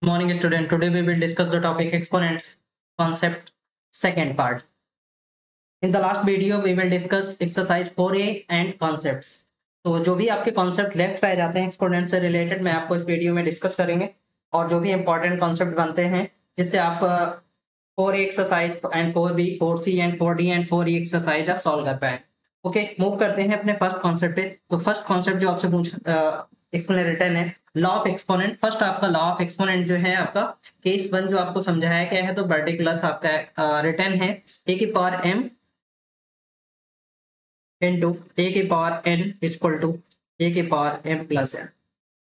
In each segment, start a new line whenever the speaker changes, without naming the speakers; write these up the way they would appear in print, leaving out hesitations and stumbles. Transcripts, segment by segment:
Morning student, today we will discuss the topic exponents concept second part. In the last video we will discuss exercise 4a and concepts. तो जो भी आपके concept left रह जाते हैं exponent से related मैं आपको इस वीडियो में डिस्कस करेंगे और जो भी इंपॉर्टेंट कॉन्सेप्ट बनते हैं जिससे आप 4a exercise and 4b 4c and 4d and 4e exercise आप सॉल्व कर पाए। ओके, मूव करते हैं अपने फर्स्ट कॉन्सेप्ट पे। तो फर्स्ट कॉन्सेप्ट जो आपसे एक्सप्लेन रिटर्न है लॉ ऑफ एक्सपोनेंट। फर्स्ट आपका लॉ ऑफ एक्सपोनेंट जो है आपका केस वन जो आपको समझाया गया है, तो पर्टिकुलर आपका रिटर्न है ए की पावर m इंटू ए की पावर n इक्वल टू ए की power m plus n।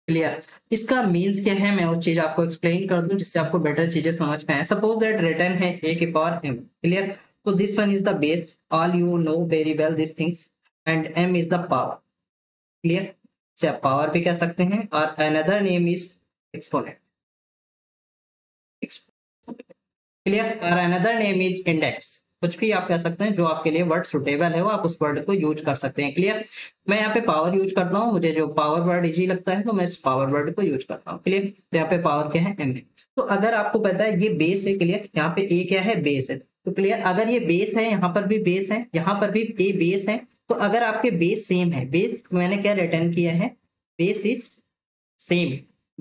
Clear? इसका मीन्स क्या है मैं उस चीज आपको एक्सप्लेन कर दूं जिससे आपको बेटर चीजें समझ में आए। सपोज दैट रिटर्न है ए की पावर m। क्लियर? तो this one is the base, all you know very well this things, and m is the power. Clear? से आप पावर भी कह सकते हैं और another name is exponent. Clear? और अनदर नेम इज इंडेक्स। कुछ भी आप कह सकते हैं जो आपके लिए वर्ड सुटेबल है वो आप उस वर्ड को यूज कर सकते हैं। क्लियर? मैं यहाँ पे पावर यूज करता हूँ, मुझे जो पावर वर्ड इजी लगता है तो मैं इस पावर वर्ड को यूज करता हूँ। क्लियर? तो यहाँ पे पावर क्या है m है। तो अगर आपको पता है ये बेस है, क्लियर, यहाँ पे a क्या है, बेस है। तो क्लियर, अगर ये बेस है यहाँ पर भी बेस है, यहाँ पर भी a बेस है, तो अगर आपके बेस सेम है, बेस मैंने क्या रिटर्न किया है, बेस इज सेम।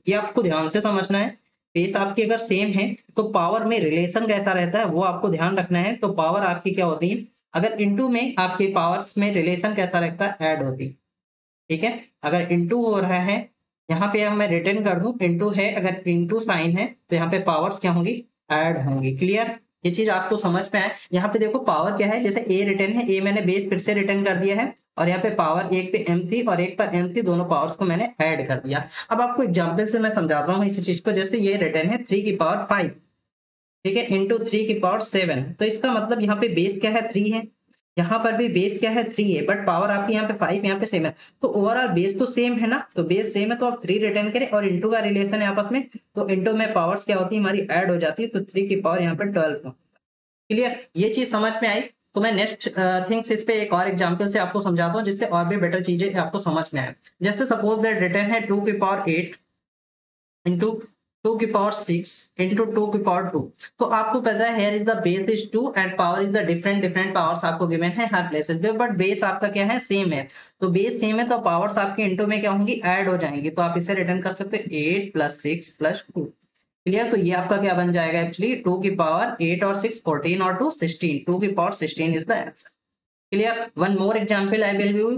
ये आपको ध्यान से समझना है। बेस आपकी अगर सेम है तो पावर में रिलेशन कैसा रहता है वो आपको ध्यान रखना है। तो पावर आपकी क्या होती है, अगर इनटू में आपके पावर्स में रिलेशन कैसा रहता है, ऐड होती है। ठीक है? अगर इनटू हो रहा है, यहाँ पे हम मैं रिटर्न कर दूं इनटू है, अगर इनटू साइन है तो यहाँ पे पावर्स क्या होंगी, ऐड होंगी। क्लियर? ये चीज आपको समझ में आए। यहाँ पे देखो पावर क्या है, जैसे ए रिटर्न है, ए मैंने बेस फिर से रिटर्न कर दिया है और यहाँ पे पावर एक पे m थी और एक पर n थी, दोनों पावर्स को मैंने ऐड कर दिया। अब आपको एग्जाम्पल से मैं समझाता हूँ इस चीज को। जैसे ये रिटर्न है 3 की पावर 5, ठीक है, इंटू 3 की पावर 7। तो इसका मतलब यहाँ पे बेस क्या है, 3 है, यहाँ पर भी बेस क्या है, 3 है, बट पावर आपकी यहाँ पे 5, यहाँ पे 7। तो ओवरऑल बेस तो सेम है ना, तो बेस सेम है तो आप 3 रिटर्न करें और इंटू का रिलेशन है आपस में, तो इंटू में पावर्स क्या होती है हमारी, ऐड हो जाती है, तो 3 की पावर यहाँ पे 12। क्लियर? ये चीज समझ में आई। तो मैं नेक्स्ट थिंग्स इस पे एक और एग्जांपल से आपको समझाता हूँ जिससे और भी बेटर चीजें आपको समझ में आए। जैसे सपोज दैट रिटर्न है 2 की पावर 8 इंटू 2 की पावर 6 इंटू 2 की पावर 2। तो आपको पता है here is the base is 2 and power is the different different powers आपको गिवन है हर प्लेसेस पे, बट बेस आपका क्या है, सेम है। तो बेस सेम है तो पावर्स आपके इंटू में क्या होंगी, ऐड हो जाएंगी। तो आप इसे रिटर्न कर सकते हो 8 प्लस 6 प्लस 2। क्लियर? तो ये आपका क्या बन जाएगा, एक्चुअली 2 की पावर 8 और 6 14 और 2 16, 2 की power 16 is the answer. Clear? One more example I will give.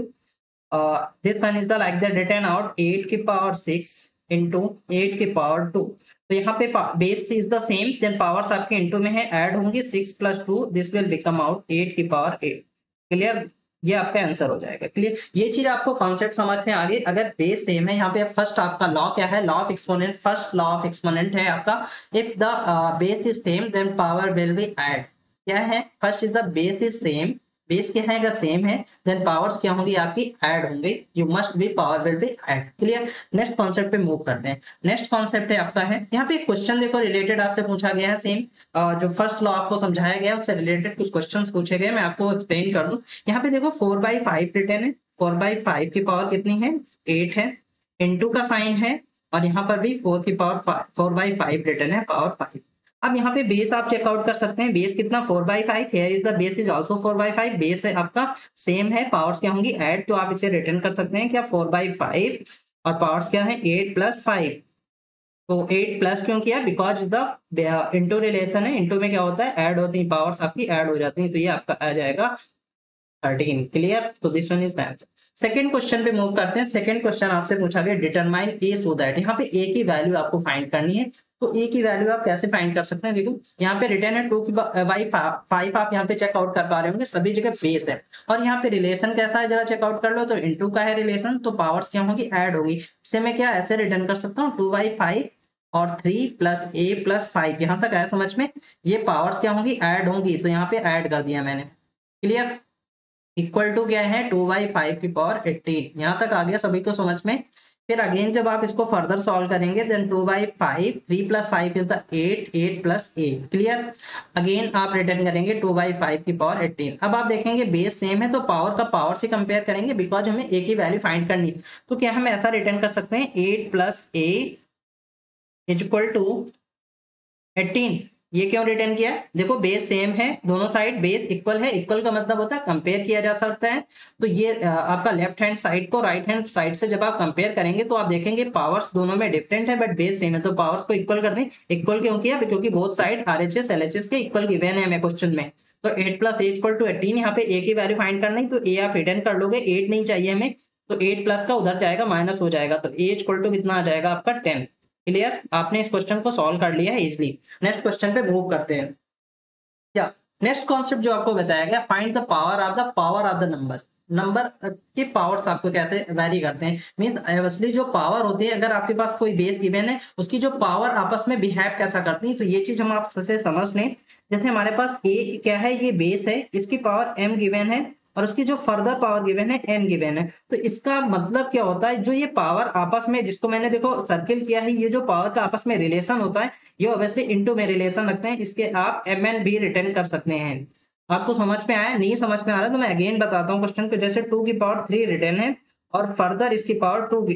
This one is the like the return out 8 की पावर 6 इंटू 8 की पावर 2। तो यहाँ पे base is the same, then powers आपके इंटू में है, ऐड होंगे 6 plus 2, this will become out 8 की पावर 8। क्लियर? ये आपका आंसर हो जाएगा। क्लियर? ये चीज आपको कॉन्सेप्ट समझ में आ गई। अगर बेस सेम है, यहाँ पे फर्स्ट आपका लॉ क्या है, law of exponent. First law of exponent है आपका, if the base is same then power will be add. क्या है, first is the base is same, base क्या है, अगर सेम है देन पावर्स क्या होंगी आपकी, ऐड होंगे। You must be power will be add. Clear? Next concept पे मूव करते हैं। नेक्स्ट कॉन्सेप्ट है आपका है, यहाँ पे क्वेश्चन देखो रिलेटेड आपसे पूछा गया है सेम, जो फर्स्ट लॉ आपको समझाया गया है उससे रिलेटेड कुछ क्वेश्चंस पूछे गए, मैं आपको एक्सप्लेन कर दूं। यहाँ पे देखो 4/5 रिटर्न है, 4/5 की पावर कितनी है, 8 है, इंटू का साइन है और यहाँ पर भी 4 की पावर 4/5 रिटर्न है, पावर 5। अब यहाँ पे बेस आप चेकआउट कर सकते हैं, बेस कितना 4/5, here is the base is also 4/5, base है आपका सेम है, पावर्स क्या होंगी, ऐड। तो आप इसे रिटर्न कर सकते हैं क्या, 4/5 और पावर्स क्या है 8 प्लस 5। तो 8 प्लस क्यों किया, बिकॉज द इंटू रिलेशन है, इंटू में क्या होता है, ऐड होती है, पावर्स आपकी ऐड हो जाती है, तो ये आपका आ जाएगा 13। क्लियर? तो this one is the answer. Second question पे मूव करते हैं। सेकंड क्वेश्चन आपसे पूछा गया डिटरमाइन ए सो दैट, यहाँ पे ए की वैल्यू आपको फाइंड करनी है। तो ए की वैल्यू आप कैसे फाइंड कर सकते हैं, देखो यहाँ पे रिटर्न है 2 की बाई 5, आप यहाँ पे चेकआउट कर पा रहे होंगे, सभी जगह बेस है और यहाँ पे रिलेशन कैसा है जरा चेकआउट कर लो। तो इनटू का है रिलेशन, तो पावर्स क्या होंगी, ऐड होगी। इसे मैं क्या ऐसे रिटर्न कर सकता हूँ 2/5 और 3 प्लस ए प्लस 5। यहाँ तक आया समझ में, ये पावर्स क्या होंगी, ऐड होंगी, तो यहाँ पे ऐड कर दिया मैंने। क्लियर? इक्वल टू क्या है, 2/5 की पावर 18। यहाँ तक आ गया सभी को समझ में। फिर अगेन जब आप इसको फर्दर सॉल्व करेंगे then 2/5, 3 plus 5 is the 8, 8 plus A. Clear? Again आप रिटर्न करेंगे 2/5 की पावर 18। अब आप देखेंगे बेस सेम है तो पावर का पावर से कंपेयर करेंगे, बिकॉज हमें ए की वैल्यू फाइंड करनी है। तो क्या हम ऐसा रिटर्न कर सकते हैं 8 plus A is equal to 18। ये क्यों रिटर्न किया? देखो बेस सेम है, दोनों साइड बेस इक्वल है, इक्वल का मतलब होता है कंपेयर किया जा सकता है। तो ये आपका लेफ्ट हैंड साइड को राइट हैंड साइड से जब आप कंपेयर करेंगे तो आप देखेंगे पावर्स दोनों में डिफरेंट है बट बेस सेम है, तो पावर्स को इक्वल कर दें। इक्वल क्यों किया? क्योंकि बोथ साइड RHS LHS के इक्वल गिवन है हमें क्वेश्चन में। तो 8 प्लस ए इक्वल टू 18, यहाँ पे ए की वैल्यू फाइंड करना है, तो ए आप रिटर्न कर लोगे, 8 नहीं चाहिए हमें, तो 8 प्लस का उधर जाएगा माइनस हो जाएगा, तो ए इक्वल टू कितना आ जाएगा आपका 10। क्लियर? आपने इस क्वेश्चन को सॉल्व कर लिया है इजिली। नेक्स्ट क्वेश्चन पे मूव करते हैं। या नेक्स्ट कॉन्सेप्ट जो आपको बताया गया, find the power of the numbers. Number के पावर्स आपको कैसे वैरी करते हैं, मींस ऑब्वियसली जो पावर होती है, अगर आपके पास कोई बेस गिवन है उसकी जो पावर आपस में बिहेव कैसा करती है, तो ये चीज हम आपसे समझ लें। जैसे हमारे पास ए क्या है, ये बेस है, इसकी पावर m गिवन है और उसकी जो फर्दर पावर गिवन है n गिवन है। तो इसका मतलब क्या होता है, जो ये पावर आपस में, जिसको मैंने देखो सर्किल किया है, ये जो पावर का आपस में रिलेशन होता है ये ऑब्वियसली इनटू में रिलेशन रखते हैं, इसके आप mn भी रिटर्न कर सकते हैं। आपको समझ में आया? नहीं समझ में आ रहा तो मैं अगेन बताता हूँ क्वेश्चन को। जैसे 2 की पावर 3 रिटर्न है और फर्दर इसकी पावर 2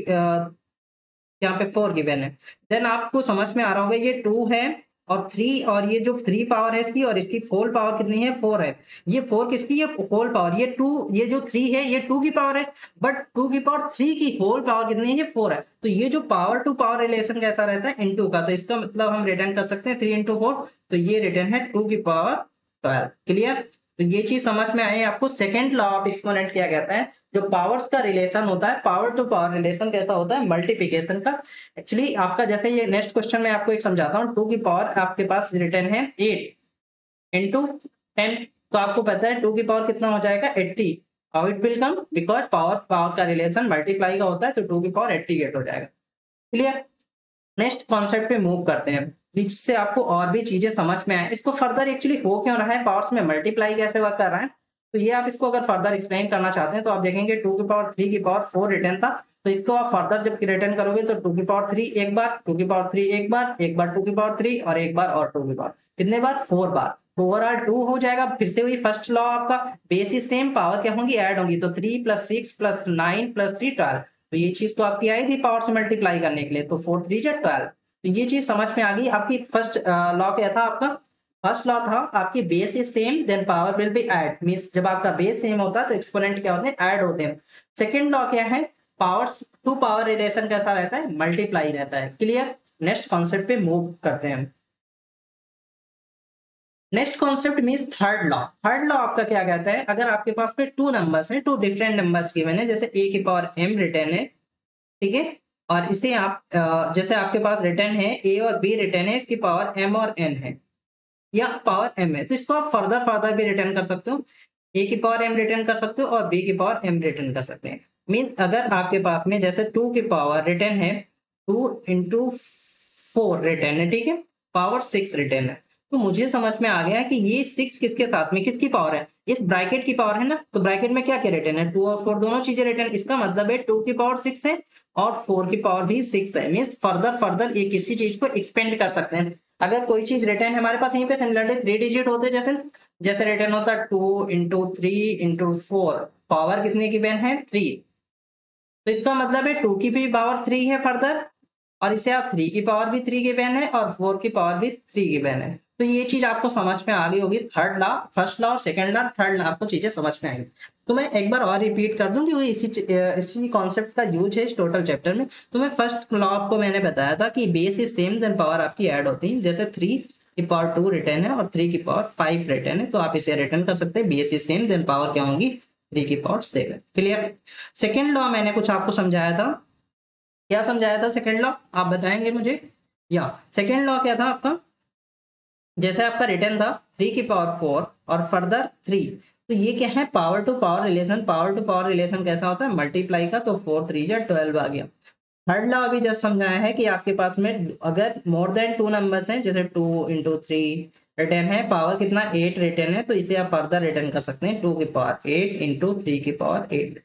यहाँ पे 4 गिवन है, देन आपको समझ में आ रहा होगा ये 2 है और 3, और ये जो 3 पावर है इसकी और इसकी होल पावर कितनी है, 4 है। ये 4 किसकी? ये होल पावर, ये 2, ये जो 3 है ये 2 की पावर है, बट 2 की पावर 3 की होल पावर कितनी है, ये 4 है। तो ये जो पावर टू पावर रिलेशन कैसा रहता है, इनटू का, तो इसका मतलब हम रिटर्न कर सकते हैं 3 इंटू 4, तो ये रिटर्न है 2 की पावर 12। क्लियर? तो ये चीज समझ में आई आपको। सेकंड लॉ ऑफ एक्सपोनेंट क्या कहता है, जो पावर्स का रिलेशन होता है, पावर टू पावर रिलेशन कैसा होता है, मल्टीप्लिकेशन का। एक्चुअली आपका जैसे ये नेक्स्ट क्वेश्चन में आपको एक समझाता हूँ, 2 की पावर आपके पास रिटर्न है 8 इंटू 10, तो आपको पता है 2 की पावर कितना हो जाएगा, 80। How it will come, because power power का रिलेशन मल्टीप्लाई का होता है, तो 2 की पावर 80 गेट हो जाएगा। क्लियर? नेक्स्ट कॉन्सेप्ट पे मूव करते हैं, जिससे आपको और भी चीजें समझ में आए। इसको फर्दर एक्चुअली हो क्यों रहा है, पावर्स में मल्टीप्लाई कैसे वर्क कर रहा है, तो ये आप इसको अगर फर्दर एक्सप्लेन करना चाहते हैं तो आप देखेंगे 2 की पावर 3 की पावर 4 रिटर्न था, तो इसको आप फर्दर जब रिटर्न करोगे तो 2 की पावर 3 एक बार, 2 की पावर 3 एक बार, एक बार 2 की पावर 3 और एक बार और 2 की पावर, कितने बार, 4 बार, तो ओवरऑल 2 हो जाएगा। फिर से वही फर्स्ट लॉ आपका, बेस इज सेम, पावर क्या होंगी, ऐड होंगी, तो 3 प्लस 6 प्लस 9 प्लस 3 12, तो ये चीज तो आपकी आई थी पावर से मल्टीप्लाई करने के लिए, तो 4 3 जा 12। तो ये चीज समझ में आ गई आपकी। फर्स्ट लॉ क्या था आपका, फर्स्ट लॉ था आपकी base is same then power will be add, means जब आपका बेस सेम होता है तो एक्सपोनेंट क्या होते हैं, ऐड होते हैं। सेकंड लॉ क्या है, पावर्स टू पावर रिलेशन कैसा रहता है, मल्टीप्लाई रहता है। क्लियर? नेक्स्ट कॉन्सेप्ट पे मूव करते हैं। Next concept means third law. Third law आपका क्या कहता है, अगर आपके पास में टू नंबर्स हैं, टू डिफरेंट नंबर्स गिवन है, जैसे a की पावर m रिटर्न है, ठीक है, और इसे आप जैसे आपके पास रिटर्न है a और b रिटर्न है, इसकी पावर m और n है या पावर m है, तो इसको आप फर्दर फर्दर भी रिटर्न कर सकते हो, a की पावर m रिटर्न कर सकते हो और b की पावर m रिटर्न कर सकते हैं। मींस अगर आपके पास में जैसे 2 की पावर रिटर्न है 2 इंटू 4 रिटर्न है, ठीक है, पावर 6 रिटर्न है, तो मुझे समझ में आ गया कि ये 6 किसके साथ में, किसकी पावर है, इस ब्रैकेट की पावर है ना, तो ब्रैकेट में क्या क्या रिटर्न है, 2 और 4 दोनों चीजें रिटर्न, इसका मतलब है 2 की पावर 6 है और 4 की पावर भी 6 है। मींस फर्दर फर्दर ये किसी चीज को एक्सपेंड कर सकते हैं। अगर कोई चीज रिटर्न है हमारे पास यहीं पे सिमिलरली 3 डिजिट होते, जैसे जैसे रिटर्न होता है 2 इंटू 3 इंटू 4, पावर कितने की बेन है, 3, तो इसका मतलब है 2 की भी पावर 3 है फर्दर, और इसे आप 3 की पावर भी 3 की बेन है और 4 की पावर भी 3 की बेन है। तो ये चीज आपको समझ में आ गई होगी। थर्ड लॉ, फर्स्ट लॉ और सेकंड लॉ, थर्ड लॉ आपको चीजें समझ में आई। तो मैं एक बार और रिपीट कर दूं कि इसी कॉन्सेप्ट का यूज है इस टोटल चैप्टर में। तो मैं फर्स्ट लॉ आपको मैंने बताया था कि base is same then power आपकी ऐड होती है, जैसे 3 की पावर 2 रिटर्न है और 3 की पावर 5 रिटर्न है, तो आप इसे रिटर्न कर सकते हैं, base is same then power क्या होगी, 3 की पावर 7। क्लियर? सेकेंड लॉ मैंने कुछ आपको समझाया था, क्या समझाया था सेकेंड लॉ, आप बताएंगे मुझे। या सेकेंड लॉ क्या था आपका, जैसे आपका रिटर्न था 3 की पावर 4 और फर्दर 3, तो ये क्या है, power to power relation. Power to power relation कैसा होता है, मल्टीप्लाई का, तो 4 3 जा 12 आ गया। थर्ड लॉ अभी जस्ट समझाया है कि आपके पास में अगर मोर देन 2 नंबर्स हैं, जैसे 2 इंटू 3 रिटर्न है, पावर कितना 8 रिटर्न है, तो इसे आप फर्दर रिटर्न कर सकते हैं 2 की पावर 8 इंटू 3 की पावर 8।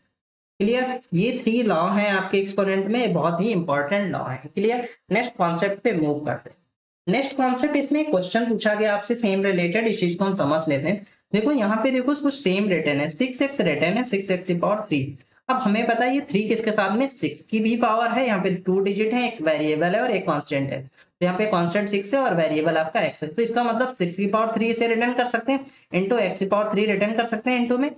क्लियर? ये 3 लॉ हैं आपके एक्सपोनेंट में, बहुत ही इंपॉर्टेंट लॉ है। क्लियर? नेक्स्ट कॉन्सेप्ट पे मूव करते हैं। नेक्स्ट कॉन्सेप्ट, इसमें क्वेश्चन पूछा गया आपसे सेम रिलेटेड, इस चीज को हम समझ लेते हैं। देखो यहाँ पे देखो कुछ सेम रिटर्न है, 6x रिटर्न है, 6x की पावर 3, अब हमें पता है ये 3 किसके साथ में 6 की भी पावर है, यहाँ पे 2 डिजिट है, एक वेरिएबल है और एक कांस्टेंट है। तो यहाँ पे कांस्टेंट 6 है और वेरिएबल आपका x है, तो इसका मतलब 6 की पावर 3 से रिटर्न कर सकते हैं इंटू x की पावर 3 रिटर्न कर सकते हैं इंटू में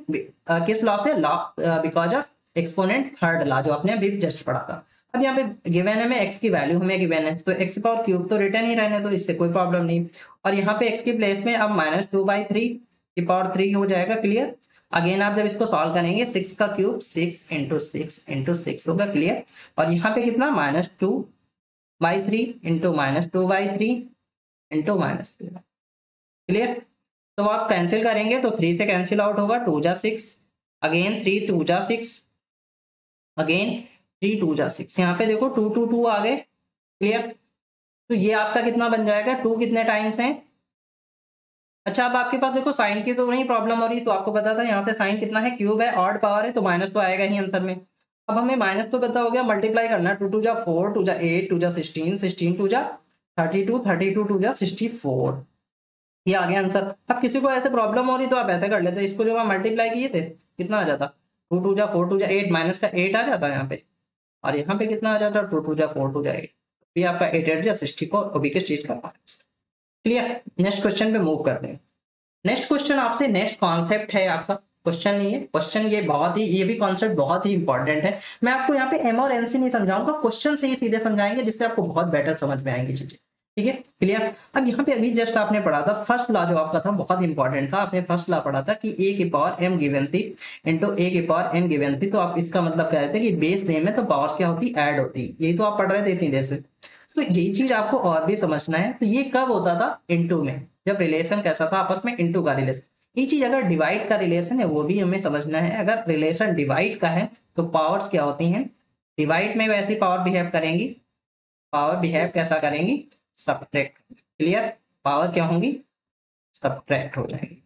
किस लॉ से, law because of exponent third law जो आपने अभी जस्ट पढ़ा था। अब यहाँ पे गिवन है, में x की वैल्यू हमें गिवन है, तो x की पावर क्यूब तो रिटर्न ही रहने, तो इससे कोई प्रॉब्लम नहीं। और यहाँ पे x की प्लेस में अब -2/3 की पावर 3 हो जाएगा, क्लियर। अगेन आप जब इसको सॉल्व करेंगे 6 का क्यूब 6 इंटू 6 इंटू 6 होगा, क्लियर। और यहाँ पे कितना -2/3 इंटू -2/3 इंटू -2, क्लियर। तो आप कैंसिल करेंगे तो 3 से कैंसिल आउट होगा, 2 जा 6, अगेन 3 2 जा 6, अगेन 3 2 जा 6, यहाँ पे देखो 2 2 2 आ गए, क्लियर। तो ये आपका कितना बन जाएगा, 2 कितने टाइम्स है। अच्छा, अब आपके पास देखो साइन की तो नहीं प्रॉब्लम हो रही, तो आपको पता था यहाँ से साइन कितना है, क्यूब है, ऑड पावर है, तो माइनस तो आएगा ही आंसर में। अब हमें माइनस तो पता हो गया, मल्टीप्लाई करना है, 2 2 जा 4, 2 जा 8, 2 जा 16, 16 2 जा 32, 32 2 जा 64, ये आ गया आंसर। अब किसी को ऐसे प्रॉब्लम हो रही तो आप ऐसे कर लेते, इसको जब हम मल्टीप्लाई किए थे कितना आ जाता, 2 2 जा 4, 2 जा 8, माइनस का 8 आ जाता है यहाँ पे, और यहाँ पे कितना आ जाता है, 2 2 जा 4, 2 जा 8, ये आपका 8 8 जा 64, और किस चीज का, क्लियर। नेक्स्ट क्वेश्चन पे मूव करते हैं। नेक्स्ट क्वेश्चन आपसे, नेक्स्ट कॉन्सेप्ट है आपका, क्वेश्चन नहीं है, क्वेश्चन ये बहुत ही, ये भी कॉन्सेप्ट बहुत ही इंपॉर्टेंट है। मैं आपको यहाँ पे एम और एन से नहीं समझाऊंगा, क्वेश्चन से ही सीधे समझाएंगे, जिससे आपको बहुत बेटर समझ में आएंगी चीजें, ठीक है, क्लियर। अब यहाँ पे अभी जस्ट आपने पढ़ा था फर्स्ट लॉ जो आपका था बहुत इंपॉर्टेंट था, आपने फर्स्ट लॉ पढ़ा था कि ए की पावर m गिवन थी इंटू ए की पावर n गिवन थी, तो आप इसका मतलब कह रहे थे कि बेस सेम है तो पावर्स क्या होती, ऐड होती, यही तो आप पढ़ रहे थे इतनी देर से। तो यही चीज आपको और भी समझना है, तो ये कब होता था, इनटू में, जब रिलेशन कैसा था आपस में, इनटू का रिलेशन। ये चीज अगर डिवाइड का रिलेशन है वो भी हमें समझना है, अगर रिलेशन डिवाइड का है तो पावर्स क्या होती हैं, डिवाइड में वैसी पावर बिहेव करेंगी, पावर बिहेव कैसा करेंगी, सब्ट्रैक्ट, क्लियर। पावर क्या होंगी, सब्ट्रैक्ट हो जाएगी।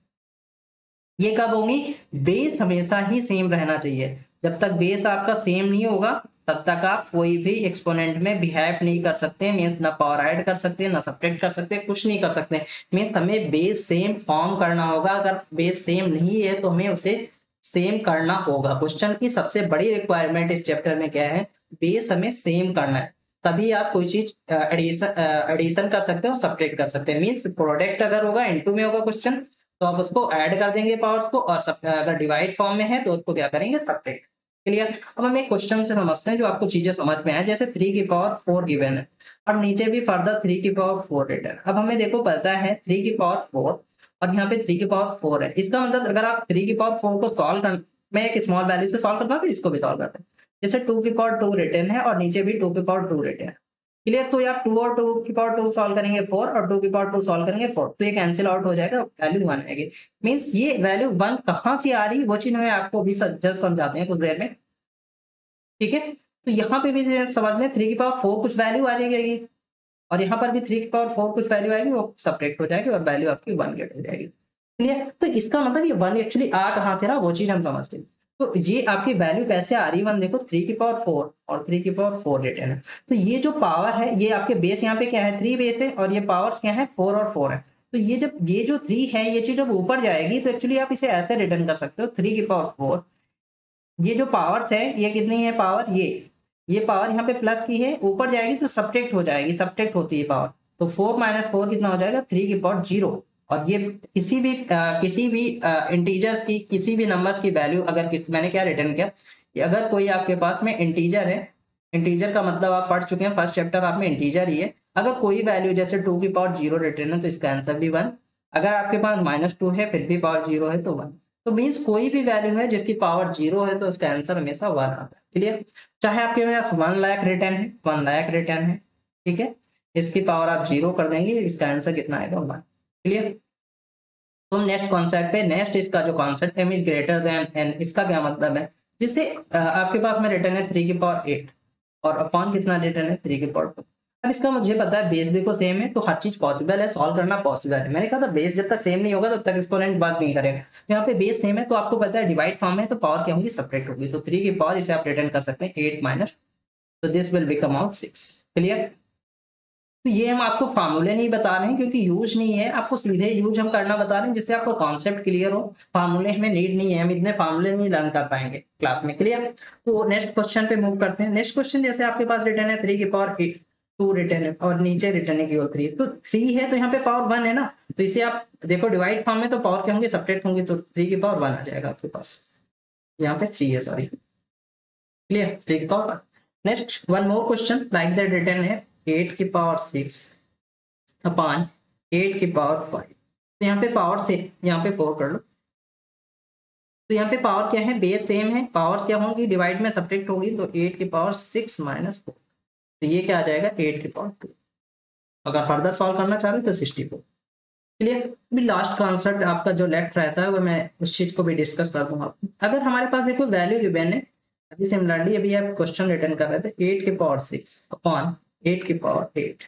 ये कब होंगी, बेस हमेशा ही सेम रहना चाहिए, जब तक बेस आपका सेम नहीं होगा तब तक आप कोई भी एक्सपोनेंट में बिहेव नहीं कर सकते, मीन्स ना पावर ऐड कर सकते, ना सब्ट्रैक्ट कर सकते, कुछ नहीं कर सकते, मीन्स हमें बेस सेम फॉर्म करना होगा। अगर बेस सेम नहीं है तो हमें उसे सेम करना होगा। क्वेश्चन की सबसे बड़ी रिक्वायरमेंट इस चैप्टर में क्या है, बेस हमें सेम करना है, तभी आप कोई चीज एडिशन कर सकते हो, सब्ट्रैक्ट कर सकते हैं। मीन्स प्रोडक्ट अगर होगा इनटू में होगा क्वेश्चन, तो आप उसको ऐड कर देंगे पावर्स को, और अगर डिवाइड फॉर्म में है तो उसको क्या करेंगे, सब्ट्रैक्ट, क्लियर। अब हम एक क्वेश्चन से समझते हैं जो आपको चीजें समझ में आए, जैसे 3 की पावर 4 गिवन है और नीचे भी फर्दर 3 की पावर 4 रिटर्न। अब हमें देखो पता है 3 की पावर 4 और यहाँ पे 3 की पावर 4 है, इसका मतलब अगर आप 3 की पावर 4 को सॉल्व कर, मैं एक स्मॉल वैल्यू से सॉल्व करता हूँ फिर इसको भी सॉल्व करते हैं। जैसे 2 की पावर 2 रिटर्न है और नीचे भी 2 की पावर 2 रिटर्न है, क्लियर। तो आप 2 और 2 की पावर 2 सॉल्व करेंगे 4 और 2 की पावर 2 सॉल्व करेंगे 4, तो ये कैंसिल आउट हो जाएगा, वैल्यू 1 आएगी। मींस ये वैल्यू 1 कहाँ से आ रही है वो चीज हमें आपको भी जस्ट समझाते हैं कुछ देर में, ठीक है। तो यहाँ पे भी समझ में 3 की पावर 4 कुछ वैल्यू आ जाएगी और यहाँ पर भी 3 की पावर 4 कुछ वैल्यू आएगी, वो सब्ट्रैक्ट हो जाएगी और वैल्यू आपकी 1 गेट हो जाएगी, क्लियर। तो इसका मतलब ये 1 एक्चुअली आ कहाँ से रहा वो चीज हम समझते हैं। तो ये आपकी वैल्यू कैसे आ रही है, 1 देखो 3 की पावर 4 और 3 की पावर 4 रिटर्न है, तो ये जो पावर है ये आपके बेस यहाँ पे क्या है, 3 बेस है और ये पावर्स क्या है, 4 और 4 है। तो ये जब ये जो 3 है ये चीज जब ऊपर जाएगी तो एक्चुअली आप इसे ऐसे रिटर्न कर सकते हो, 3 की पावर 4, ये जो पावर्स है ये कितनी है पावर, ये पावर यहाँ पे प्लस की है, ऊपर जाएगी तो सब्ट्रैक्ट हो जाएगी, सब्ट्रैक्ट होती है पावर, तो 4 माइनस 4 कितना हो जाएगा, 3 की पावर 0। और ये किसी भी इंटीजर्स की, किसी भी नंबर्स की वैल्यू अगर मैंने क्या रिटर्न किया कि अगर कोई आपके पास में इंटीजर है, इंटीजर का मतलब आप पढ़ चुके हैं फर्स्ट चैप्टर आप में, इंटीजर ही है, अगर कोई वैल्यू जैसे 2 की पावर 0 रिटर्न है तो इसका आंसर भी 1, अगर आपके पास -2 है फिर भी पावर 0 है तो 1। तो मीन्स कोई भी वैल्यू है जिसकी पावर 0 है तो उसका आंसर हमेशा 1 आता है, क्लियर। चाहे आपके पास 1 लाख रिटर्न है, 1 लाख रिटर्न है, ठीक है, इसकी पावर आप 0 कर देंगे, इसका आंसर कितना आएगा, 1, क्लियर। तो नेक्स्ट कॉन्सेप्ट पे, नेक्स्ट इसका जो concept m is greater than n, इसका क्या मतलब है, जिससे आपके पास में रिटर्न है 3 की पावर 8 और अपॉन कितना रिटर्न है 3 की पावर 2। अब इसका मुझे पता है बेस भी को सेम है तो हर चीज पॉसिबल है, सॉल्व करना पॉसिबल है। मैंने कहा था बेस जब तक सेम नहीं होगा तब तक एक्सपोनेंट बात नहीं करेगा, यहाँ पे बेस सेम है तो आपको पता है डिवाइड फॉर्म है तो पावर क्या होगी, सब्ट्रैक्ट होगी, तो 3 की पावर इसे आप रिटर्न कर सकते हैं 8 माइनस, तो this will become out 6, clear. तो ये हम आपको फार्मूले नहीं बता रहे हैं क्योंकि यूज नहीं है, आपको सीधे यूज हम करना बता रहे हैं जिससे आपको कॉन्सेप्ट क्लियर हो। फार्मूले हमें नीड नहीं है, हम इतने फार्मूले नहीं लर्न कर पाएंगे क्लास में। क्लियर? तो नेक्स्ट क्वेश्चन पे मूव करते हैं। नेक्स्ट क्वेश्चन जैसे आपके पास रिटर्न है 3 की पावर 2 रिटर्न है और नीचे रिटर्न है की 3, तो 3 है तो यहाँ पे पावर 1 है ना, तो इसे आप देखो डिवाइड फॉर्म में तो पावर क्या होंगे, सब्ट्रैक्ट होंगे, तो 3 की पावर 1 आ जाएगा आपके पास। यहाँ पे 3 है, सॉरी। क्लियर? 3 की power 1। Next one more question like that return है 8 की पावर 6 अपॉन 8 की पावर 5। तो यहाँ पे पावर से यहाँ पे 4 कर लो। तो यहाँ पे पावर क्या है, बेस सेम है, पावर क्या होंगी, डिवाइड में सब्ट्रैक्ट होगी, तो 8 की पावर 6 माइनस 4, तो ये क्या आ जाएगा 8 की पावर 2। अगर फर्दर सॉल्व करना चाह रहे हो तो 64। क्लियर? अभी लास्ट कॉन्सेप्ट आपका जो लेफ्ट रहता है वो मैं उस चीज को भी डिस्कस कर दूंगा। अगर हमारे पास देखो वैल्यू गिवन है, अभी सिमिलरली अभी आप क्वेश्चन रिटर्न कर रहे थे 8 की पावर 6 अपॉन 8 की पावर 8,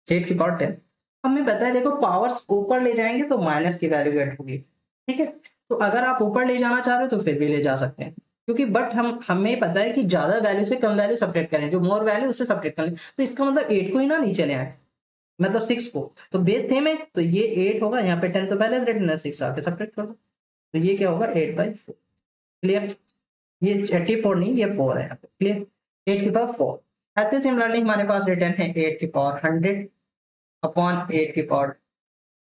8 की पावर 10। हमें पता है देखो पावर्स ऊपर ले जाएंगे तो माइनस की वैल्यू ऐड होगी। ठीक है? तो अगर आप ऊपर ले जाना चाह रहे हो तो फिर भी ले जा सकते हैं, क्योंकि बट हमें पता है कि ज्यादा वैल्यू से कम वैल्यू सब्ट्रैक्ट करें, जो मोर वैल्यू उससे सब्ट्रैक्ट करें, तो इसका मतलब 8 को ही ना नीचे ले आए, मतलब 6 को। तो बेस सेम है तो ये 8 होगा, यहाँ पे 10 तो पहले रिटर्न है, 6 आके सब्ट्रैक्ट कर दो, तो ये क्या होगा 8/4। क्लियर? ये 84 नहीं, ये 4 है यहाँ पे। क्लियर? 8 की पावर 4। ऐसे सिमिलरली हमारे पास रिटर्न है 8 की पावर 100 अपॉन 8 की पावर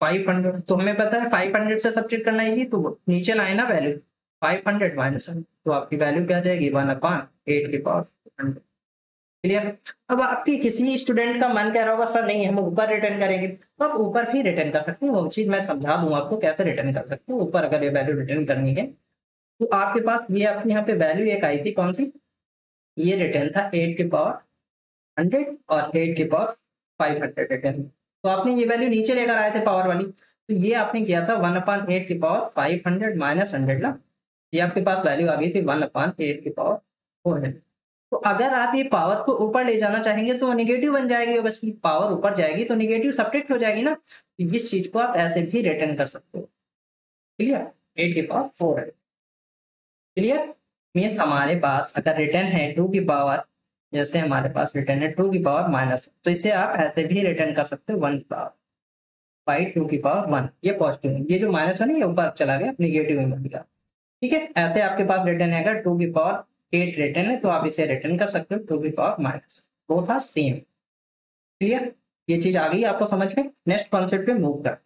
500। तो हमें पता है 500 से सब्ट्रैक्ट करना है, तो नीचे लाए ना वैल्यू 500 माइनस 100, तो आपकी वैल्यू क्या आ जाएगी 1/8 की पावर 100। क्लियर? अब आपकी किसी स्टूडेंट का मन कह रहा होगा सर नहीं हम ऊपर रिटर्न करेंगे, तो आप ऊपर भी रिटर्न कर सकते हैं, वो चीज मैं समझा दूंगा आपको कैसे रिटर्न कर सकते हैं ऊपर अगर ये वैल्यू रिटर्न करनी है। तो आपके पास ये आपकी यहाँ पे वैल्यू एक आई थी, कौन सी, ये रिटर्न था 8 की पावर 100 और 8 की पावर 500 रिटर्न। तो आपने ये वैल्यू नीचे लेकर आए थे पावर वाली, तो ये आपने किया था 1/8 की पावर 500 माइनस 100 ना, ये आपके पास वैल्यू आ गई थी 1/8 की पावर 400। तो अगर आप ये पावर को ऊपर ले जाना चाहेंगे तो निगेटिव बन जाएगी, बस पावर ऊपर जाएगी तो निगेटिव सब्ट्रैक्ट हो जाएगी ना, तो इस चीज को आप ऐसे भी रिटर्न कर सकते हो। क्लियर? 8 की पावर 4 है। क्लियर? मीन्स हमारे पास अगर रिटर्न है 2 की पावर, जैसे हमारे पास रिटर्न है 2 की पावर माइनस, तो इसे आप ऐसे भी रिटर्न कर सकते हो 1 पावर बाई 2 की पावर 1। ये पॉजिटिव है, ये जो माइनस है ना ये ऊपर चला गया, निगेटिव में बन गया। ठीक है? ऐसे आपके पास रिटर्न है अगर 2 की पावर 8 रिटर्न है तो आप इसे रिटर्न कर सकते हो 2 की power minus, both are same. Clear? ये चीज आ गई आपको समझ में? नेक्स्ट कॉन्सेप्ट पे मूव करते हैं।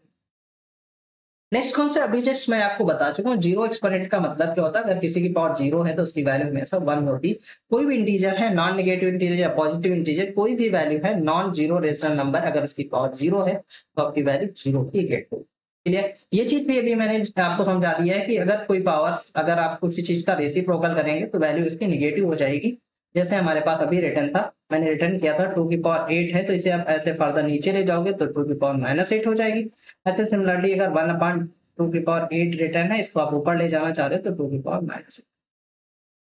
नेक्स्ट कॉन्सेप्ट अभी जस्ट मैं आपको बता चुका हूँ, जीरो एक्सपोनेंट का मतलब क्या होता है, अगर किसी की पावर जीरो है तो उसकी वैल्यू हमेशा 1 होगी। कोई भी इंटीजर है, नॉन नेगेटिव इंटीजर या पॉजिटिव इंटीजर, कोई भी वैल्यू है नॉन जीरो रेशनल नंबर, अगर उसकी पावर जीरो है तो आपकी वैल्यू जीरो ही गेट होगी। क्लियर? ये चीज भी अभी मैंने आपको समझा दिया है कि अगर कोई पावर्स अगर आप किसी चीज का रेसिप्रोकल करेंगे तो वैल्यू इसकी निगेटिव हो जाएगी। जैसे हमारे पास अभी रिटर्न था, मैंने रिटर्न किया था 2 की पावर 8 है, तो इसे आप ऐसे फर्दर नीचे ले जाओगे तो 2 की पावर -8 हो जाएगी। ऐसे सिमिलरली अगर 1/2 की पावर 8 रिटर्न है, इसको आप ऊपर ले जाना चाह रहे हो तो 2 की पावर -8।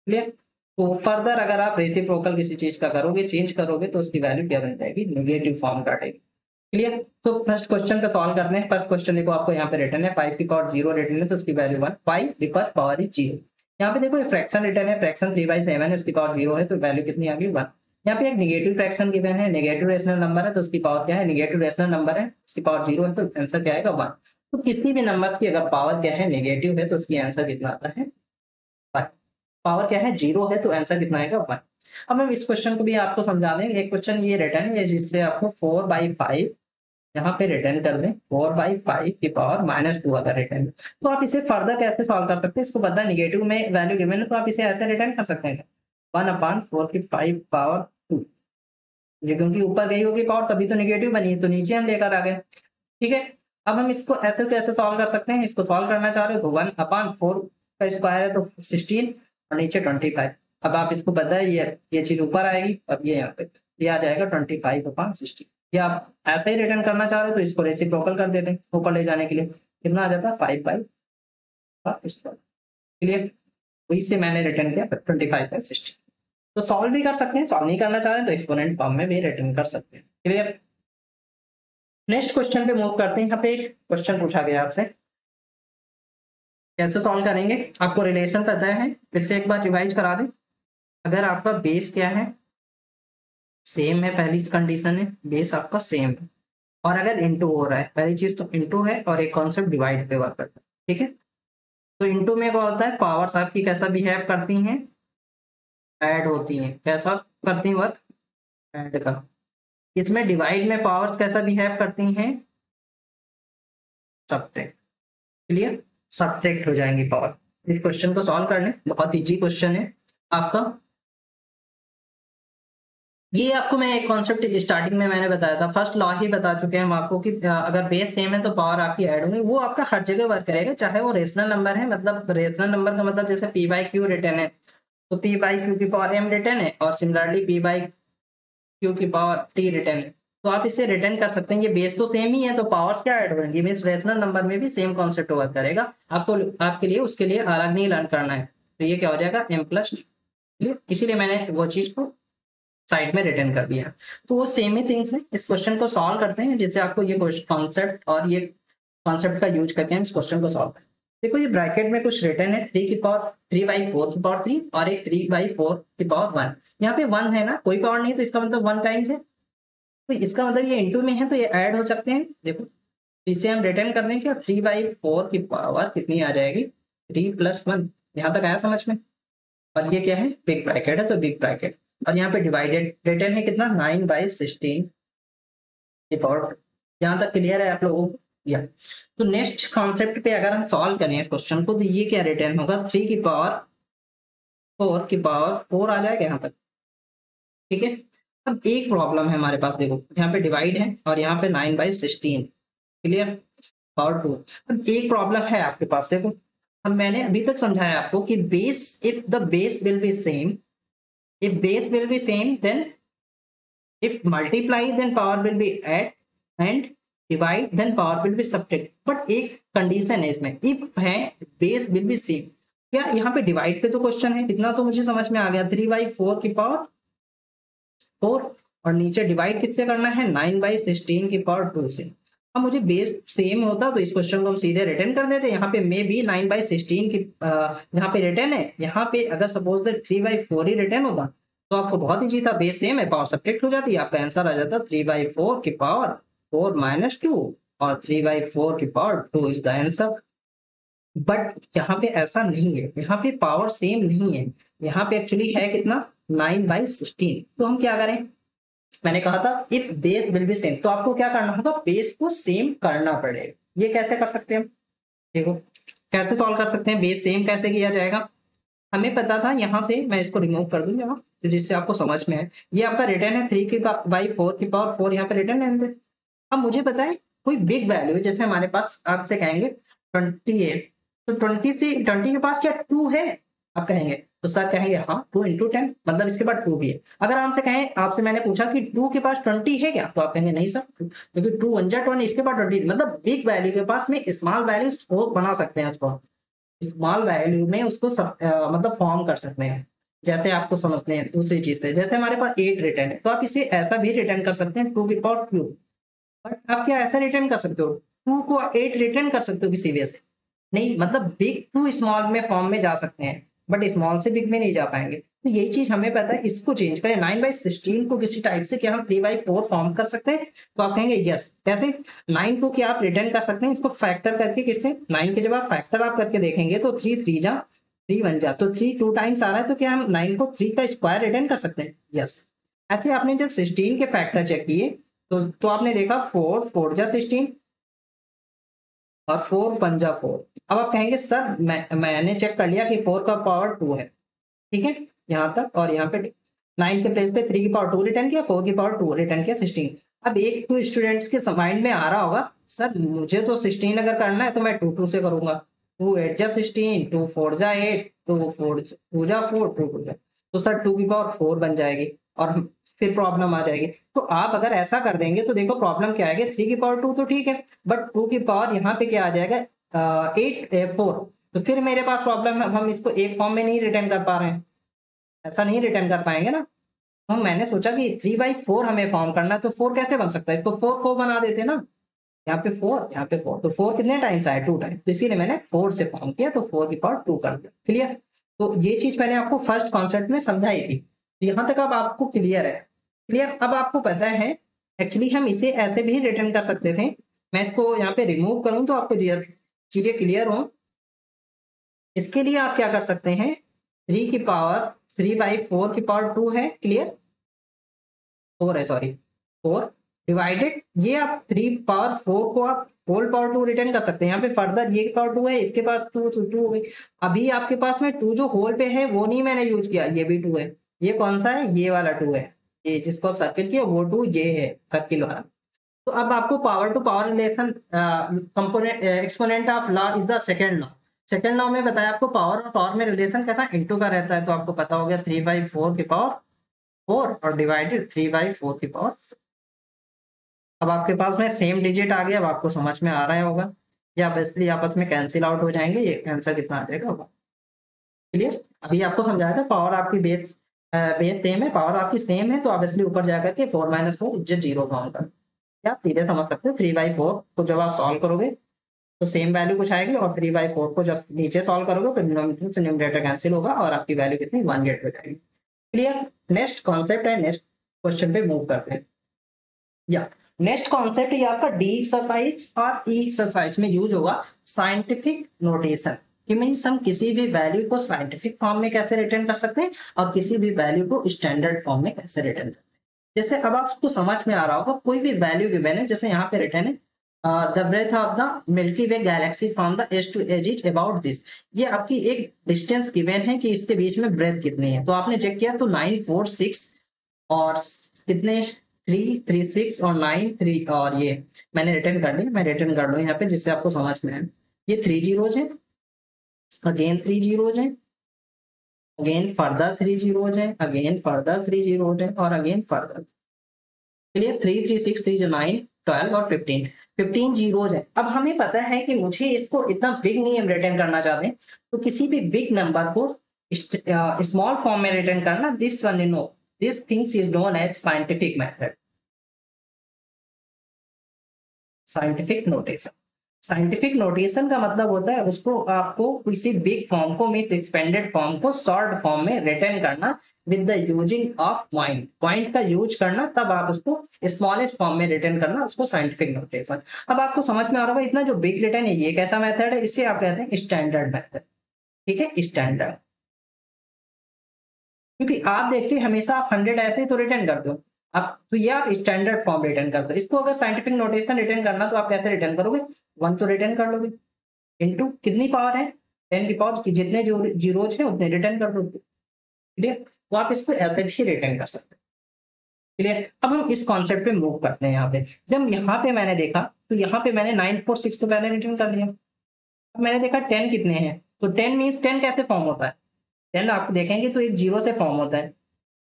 क्लियर? तो फर्दर अगर आप रेसिप्रोकल किसी चीज का करोगे, चेंज करोगे, तो उसकी वैल्यू क्या बन जाएगी, नेगेटिव फॉर्म काटेगी। क्लियर? तो फर्स्ट क्वेश्चन का सॉल्व करते हैं। फर्स्ट क्वेश्चन देखो आपको यहाँ पे रिटर्न है 5 की पावर 0 रिटर्न है, तो उसकी वैल्यू 1, 5 बिकॉज पावर इज 0। यहाँ पे देखो फ्रैक्शन रिटर्न है, फ्रैक्शन 3/7 है, उसकी पावर 0 है, तो वैल्यू कितनी आ गई 1। यहाँ पे एक निगेटिव फ्रैक्शन गिवन है, नेगेटिव रेशनल नंबर है, तो उसकी पावर क्या है, निगेटिव रेशनल नंबर है, उसकी पावर 0 है, तो आंसर क्या आएगा 1। तो किसी भी नंबर की अगर पावर क्या है, नेगेटिव है, तो उसकी आंसर कितना आता है 1। पावर क्या है, 0 है, तो आंसर कितना आएगा 1। अब हम इस क्वेश्चन को भी आपको समझा देंगे। एक क्वेश्चन ये रिटर्न है जिससे आपको 4/5 यहाँ पे रिटर्न कर दें, 4/5 की पावर -2 अगर रिटर्न, तो आप इसे फर्दर कैसे सॉल्व कर सकते हैं, इसको पता है निगेटिव में वैल्यू गिवन है, तो आप इसे ऐसे रिटर्न कर सकते हैं 1/4 की 5 पावर 2। ये क्योंकि ऊपर गई होगी पावर तभी तो निगेटिव बनी है, तो नीचे हम लेकर आ गए। ठीक है? अब हम इसको ऐसे कैसे सॉल्व कर सकते हैं, इसको सॉल्व करना चाह रहे हो तो 1/4 का स्क्वायर है तो 16 और नीचे 25। अब आप इसको पता है ये चीज ऊपर आएगी, अब ये यहाँ पे ये आ जाएगा 25/16। या आप ऐसे ही रिटर्न करना चाह रहे हो तो इसको रेसिप्रोकल कर देते हैं ऊपर ले जाने के लिए, कितना आ जाता है 5/16। क्लियर? तो इससे मैंने रिटर्न किया 25/16। तो सॉल्व भी कर सकते हैं, सॉल्व नहीं करना चाह रहे हैं तो एक्सपोनेंट फॉर्म में भी रिटर्न कर सकते हैं। क्लियर? नेक्स्ट क्वेश्चन पे मूव करते हैं। यहाँ पे एक क्वेश्चन पूछा गया आपसे, कैसे सॉल्व करेंगे, आपको रिलेशन पता है, फिर से एक बार रिवाइज करा दें। अगर आपका बेस क्या है सेम है, पहली कंडीशन है, बेस आपका सेम है। और अगर इंटू हो रहा है, पहली चीज तो इंटू है, और एक कॉन्सेप्ट डिवाइड पे वर्क करता है, ठीक है। तो इंटू में क्या होता है, पावर्स आपकी कैसा बिहेव करती हैं, ऐड होती हैं, कैसा करती हैं वर्क, ऐड का। इसमें डिवाइड में पावर्स कैसा बिहेव करती हैं, सब्ट्रैक्ट। क्लियर, सब्ट्रैक्ट हो जाएंगी पावर। इस क्वेश्चन को सॉल्व कर लें, बहुत इजी क्वेश्चन है आपका। ये आपको मैं एक कॉन्सेप्ट स्टार्टिंग में मैंने बताया था, फर्स्ट लॉ ही बता चुके हैं हम आपको कि अगर बेस सेम है तो पावर आपकी ऐड होगी। वो आपका हर जगह वर्क करेगा, चाहे वो रेशनल नंबर है, मतलब रेशनल नंबर का मतलब जैसे पी बाई क्यू रिटर्न है, तो पी बाई क्यू की पावर एम रिटर्न है, और सिमिलरली पी बाई क्यू की पावर टी रिटर्न है। तो आप इसे रिटर्न कर सकते हैं, ये बेस तो सेम ही है, तो पावर्स क्या ऐड होंगी, मीन्स रेशनल नंबर में भी सेम कॉन्सेप्ट वर्क करेगा। आपको आपके लिए उसके लिए अलग नहीं लर्न करना है। तो ये क्या हो जाएगा, एम प्लस, इसीलिए मैंने वो चीज को साइड में रिटर्न कर दिया। तो वो सेम ही थिंग्स है। इस क्वेश्चन को सॉल्व करते हैं, जिससे आपको ये कॉन्सेप्ट और ये कॉन्सेप्ट का यूज करके हम इस क्वेश्चन को सॉल्व करें। देखो ये ब्रैकेट में कुछ रिटर्न है, 3 की पावर 3/4 की पावर 3 और एक 3/4 की पावर 1। यहाँ पे 1 है ना, कोई पावर नहीं, तो इसका मतलब 1 टाइम्स है। तो इसका मतलब ये इंटू में है, तो ये ऐड हो सकते हैं। देखो इसे हम रिटर्न कर दें क्या, 3/4 की पावर कितनी आ जाएगी, 3+1। यहाँ तक आया समझ में। और ये क्या है, बिग ब्रैकेट है, तो बिग ब्रैकेट। और यहाँ पे डिवाइडेड रिटर्न है कितना, 9/16 की पावर। यहाँ तक क्लियर है आप लोगों को, या। तो नेक्स्ट कॉन्सेप्ट पे अगर हम सॉल्व करें इस क्वेश्चन को, तो ये क्या रिटर्न होगा, 3 की पावर 4 की पावर 4 आ जाएगा यहाँ तक, ठीक है। अब एक प्रॉब्लम है हमारे पास, देखो यहाँ पे डिवाइड है और यहाँ पे 9/16, क्लियर, पावर 2। अब एक प्रॉब्लम है आपके पास, देखो अब मैंने अभी तक समझाया आपको कि base, if the base will be same, if base will be same, then if multiply then power will be add, and divide then power will be subtract। but एक कंडीशन है इसमें, if है base will be same। क्या यहाँ पे divide पे तो question है, इतना तो मुझे समझ में आ गया, 3/4 की पावर 4, और नीचे डिवाइड किससे करना है, 9/16 की पावर 2 से। अब मुझे बेस सेम होता तो इस क्वेश्चन को हम सीधे रिटर्न कर देते। यहाँ पे मे भी 9/16 की यहाँ पे रिटर्न है, यहाँ पे अगर सपोज दैट 3/4 ही रिटर्न होता तो आपको बहुत ही था, बेस सेम है, पावर सब्ट्रैक्ट हो जाती, आपका आंसर आ जाता 3/4 की पावर 4 - 2, और 3/4 की power 2 is the answer. But यहाँ पे ऐसा नहीं है, यहाँ पे पावर सेम नहीं है, यहाँ पे एक्चुअली है कितना, 9/16। तो हम क्या करें, मैंने कहा था if base will be same, तो आपको क्या करना होगा, बेस को सेम करना पड़ेगा। ये कैसे कर सकते हैं हम, देखो कैसे सॉल्व कर सकते हैं, बेस सेम कैसे किया जाएगा। हमें पता था, यहाँ से मैं इसको रिमूव कर दूं यहाँ, तो जिससे आपको समझ में आए। ये आपका रिटर्न है 3/4 की पावर 4, यहाँ पे रिटर्न है। अब मुझे पता है कोई बिग वैल्यू, जैसे हमारे पास आपसे कहेंगे 28, तो 20 के पास क्या 2 है, आप कहेंगे, तो सर कहेंगे हाँ 2 × 10, मतलब इसके बाद 2 भी है। अगर आपसे कहें, आपसे मैंने पूछा कि 2 के पास 20 है क्या, तो आप कहेंगे नहीं सर, क्योंकि 2 × 1 = 20, इसके बाद 20, मतलब बिग वैल्यू के पास में स्मॉल वैल्यू को बना सकते हैं, उसको स्मॉल वैल्यू में उसको मतलब फॉर्म कर सकते हैं। जैसे आपको समझते हैं दूसरी चीज से, जैसे हमारे पास 8 रिटर्न है, तो आप इसे ऐसा भी रिटर्न कर सकते हैं 2 की पावर क्यूब। बट आप क्या ऐसा रिटर्न कर सकते हो, 2 को 8 रिटर्न कर सकते हो किसी वे से, नहीं, मतलब बिग टू स्मॉल में फॉर्म में जा सकते हैं, बट स्मॉल से बिग में नहीं जा पाएंगे। तो यही चीज हमें पता है, इसको चेंज करें, 9/16 को किसी टाइप से क्या हम 3/4 फॉर्म कर सकते हैं, तो आप कहेंगे यस। कैसे, 9 को क्या आप रिटर्न कर सकते हैं, इसको फैक्टर करके, किससे, 9 के जब आप फैक्टर आप करके देखेंगे तो 3 3 जा 3 1 जा, तो 3 2 टाइम्स आ रहा है, तो क्या हम 9 को 3 का स्क्वायर रिटर्न कर सकते हैं, यस। ऐसे आपने जब 16 के फैक्टर चेक किए, तो आपने देखा 4 4 जा 16 और 4 5 जा 4। अब आप कहेंगे सर मैंने चेक कर लिया कि 4 का पावर 2 है, ठीक है, यहाँ तक, और यहाँ पे 9 के प्लेस पे 3 की पावर 2 रिटर्न किया, 4 की पावर 2 रिटर्न किया, 16। अब एक तो स्टूडेंट्स के माइंड में आ रहा होगा, सर मुझे तो 16 अगर करना है तो मैं 2 2 से करूंगा, 2 8 जा 16, 2 4 जा 8, 2 4 2 जा 4, 2 2 जा, तो सर 2 की पावर 4 बन जाएगी, और फिर प्रॉब्लम आ जाएगी। तो आप अगर ऐसा कर देंगे तो देखो प्रॉब्लम क्या आएगी, 3 की पावर 2 तो ठीक है, बट 2 की पावर यहाँ पे क्या आ जाएगा, 4। तो फिर मेरे पास प्रॉब्लम है, हम इसको एक फॉर्म में नहीं रिटर्न कर पा रहे हैं, ऐसा नहीं रिटर्न कर पाएंगे ना। तो मैंने सोचा कि 3/4 हमें फॉर्म करना है, तो 4 कैसे बन सकता है, इसको 4 4 बना देते ना, यहाँ पे 4 यहाँ पे 4, तो 4 कितने टाइम्स आए, 2 टाइम्स, तो इसीलिए मैंने 4 से फॉर्म किया, तो 4 की पावर 2 कर दिया, क्लियर। तो ये चीज मैंने आपको फर्स्ट कॉन्सेप्ट में समझाई थी, तो यहाँ तक अब आपको क्लियर है। क्लियर। अब आपको पता है एक्चुअली हम इसे ऐसे भी रिटर्न कर सकते थे। मैं इसको यहाँ पे रिमूव करूं तो आपको चीजें क्लियर हो। इसके लिए आप क्या कर सकते हैं, 3 की पावर 3/4 की पावर 2 है, क्लियर, 4 है, सॉरी 4 डिवाइडेड, ये आप 3/4 को आप होल पावर 2 रिटर्न कर सकते हैं। यहाँ पे फर्दर ये पावर 2 है, इसके पास 2 तो 2 हो गई। अभी आपके पास में 2 जो होल पे है वो नहीं मैंने यूज किया, ये भी 2 है। ये कौन सा है, ये वाला 2 है, ये जिसको आप सर्किल किया वो 2 ये है सर्किल वाला। तो अब आपको power to power relation component exponent of law is the second law. Second law में बताया आपको पावर और पावर में रिलेशन कैसा इनटू का रहता है, तो आपको पता हो गया 3/4 की पावर 4 और डिवाइडेड 3/4 की पावर। अब आपके पास में सेम डिजिट आ गया, अब आपको समझ में आ रहा होगा, या बेसिकली आपस में कैंसिल आउट हो जाएंगे, ये आंसर कितना आ जाएगा होगा, क्लियर। अभी आपको समझाया था पावर आपकी बेस बेस सेम है, पावर आपकी सेम है, तो ऑब्वियसली ऊपर जाकर के 4 - 4 इज्जत 0 फॉर्म कर, आप सीधे समझ सकते हो। 3/4 को जब आप सॉल्व करोगे तो सेम वैल्यू कुछ आएगी, और 3/4 को जब नीचे सॉल्व करोगे तो डिनोमिनेटर से न्यूमरेटर कैंसिल होगा और आपकी वैल्यू कितनी 1 गेट हो जाएगी, क्लियर। नेक्स्ट कॉन्सेप्ट है, नेक्स्ट क्वेश्चन पे मूव करते हैं। या नेक्स्ट कॉन्सेप्ट ये आपका डी एक्सरसाइज और ई एक्सरसाइज में यूज होगा साइंटिफिक नोटेशन, कि मीन्स हम किसी भी वैल्यू को साइंटिफिक फॉर्म में कैसे रिटर्न कर सकते हैं और किसी भी वैल्यू को स्टैंडर्ड फॉर्म में कैसे रिटर्न करते हैं। जैसे अब आपको समझ में आ रहा होगा, कोई भी वैल्यू गिवन है, जैसे यहाँ पे रिटर्न है the breath of the milky way galaxy from the edge to edge it about this, ये आपकी एक डिस्टेंस गिवन है कि इसके बीच में ब्रेथ कितनी है, तो आपने चेक किया तो 9, 4, 6 और कितने 3, 3, 6 और 9, 3, और ये मैंने रिटर्न कर लिया, मैं रिटर्न कर लूँ यहाँ पे जिससे आपको समझ में आए। ये 3 जीरोज है, अगेन 3 जीरोज है, अगेन फर्दर 3 जीरोज है, अगेन फर्दर 3 जीरोज है, और अगेन फर्दर, क्लियर। 3, 3, 6, 3, 9, 12 और 15 जीरोज है। अब हमें पता है कि मुझे इसको इतना बिग नहीं हम रिटर्न करना चाहते, तो किसी भी बिग नंबर को स्मॉल फॉर्म में रिटर्न करना, this one you know, this things is known as scientific method, scientific notation. Scientific notation का मतलब होता है उसको आपको किसी बिग फॉर्म को मीन्स एक्सपेंडेड फॉर्म को शॉर्ट फॉर्म में रिटर्न करना with the using of point, point का यूज करना, तब आप उसको स्मॉलेस्ट फॉर्म में रिटर्न करना, उसको साइंटिफिक नोटेशन। अब आपको समझ में आ रहा होगा इतना जो बिग रिटर्न है ये कैसा मेथड है, इसे आप कहते हैं स्टैंडर्ड मेथड, ठीक है, स्टैंडर्ड। क्योंकि आप देखते हैं हमेशा आप 100 ऐसे ही तो रिटर्न करते हो आप, तो ये आप स्टैंडर्ड फॉर्म रिटर्न करते हो। इसको अगर साइंटिफिक नोटेशन रिटर्न करना तो आप कैसे रिटर्न करोगे, 1 तो रिटर्न कर लोगे, इनटू कितनी पावर है 10 की पावर की, जितने जो जीरोज है उतने रिटर्न कर दोगे, क्लियर। तो आप इसको ऐसे भी रिटर्न कर सकते हैं, क्लियर। अब हम इस कॉन्सेप्ट पे मूव करते हैं। यहाँ पे जब यहाँ पे मैंने देखा तो यहाँ पे मैंने 9, 4, 6 तो पहले रिटर्न कर लिया। अब मैंने देखा 10 कितने हैं, तो 10 मीन्स 10 कैसे फॉर्म होता है, 10 आप देखेंगे तो एक जीरो से फॉर्म होता है,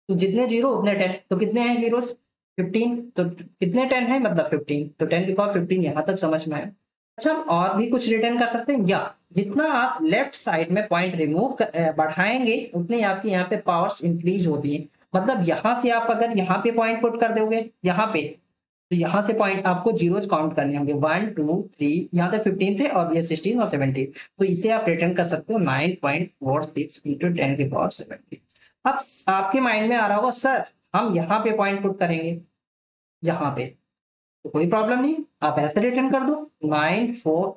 तो जितने जीरो उतने 10, तो कितने हैं जीरो 15, तो कितने 10 है मतलब 15, तो 10 की पावर 15, यहाँ तक समझ में आया। अच्छा हम और भी कुछ रिटर्न कर सकते हैं, या जितना आप लेफ्ट साइड में पॉइंट रिमूव बढ़ाएंगे उतनी आपकी यहाँ पे पावर्स इंक्रीज होती है। मतलब यहाँ से आप अगर यहाँ पे पॉइंट पुट कर दोगे यहाँ पे, तो यहाँ से पॉइंट आपको जीरोज काउंट करने होंगे 1, 2, 3, यहाँ तक 15 थे और ये 16 और 17, तो इसे आप रिटर्न कर सकते हो 9.46 इंटू 10 की पावर 17। अब आपके माइंड में आ रहा होगा सर हम यहाँ पे पॉइंट पुट करेंगे यहाँ पे, तो कोई प्रॉब्लम नहीं, आप ऐसे रिटर्न कर दो 9.4,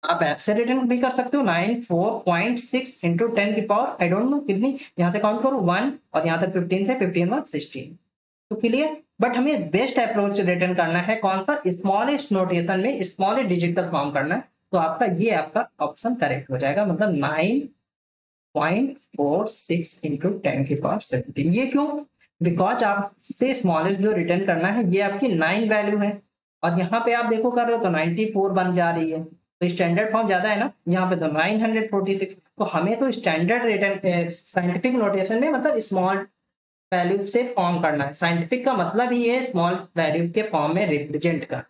आप ऐसे रिटर्न भी कर सकते हो 9.4.6 इंटू 10 की पावर आई डोंट नो कितनी, यहाँ से काउंट करो 1 और यहाँ तक 15 थे, 15 और 16, तो क्लियर। बट हमें बेस्ट अप्रोच रिटर्न करना है कौन सा, स्मॉलेस्ट नोटेशन में स्मॉलेस्ट डिजिट तक फॉर्म करना है, तो आपका ये आपका ऑप्शन करेक्ट हो जाएगा, मतलब 9.46 इंटू 10 की पावर 17। ये क्यों, बिकॉज आपसे स्मॉलेस्ट जो रिटर्न करना है ये आपकी 9 वैल्यू है, और यहाँ पे आप देखो कर रहे हो तो 94 बन जा रही है, तो स्टैंडर्ड फॉर्म ज्यादा है ना, यहाँ पे तो 946, तो हमें तो स्टैंडर्ड रिटर्न साइंटिफिक नोटेशन में मतलब स्मॉल वैल्यू से फॉर्म करना है, साइंटिफिक का मतलब ही है स्मॉल वैल्यू के फॉर्म में रिप्रेजेंट का,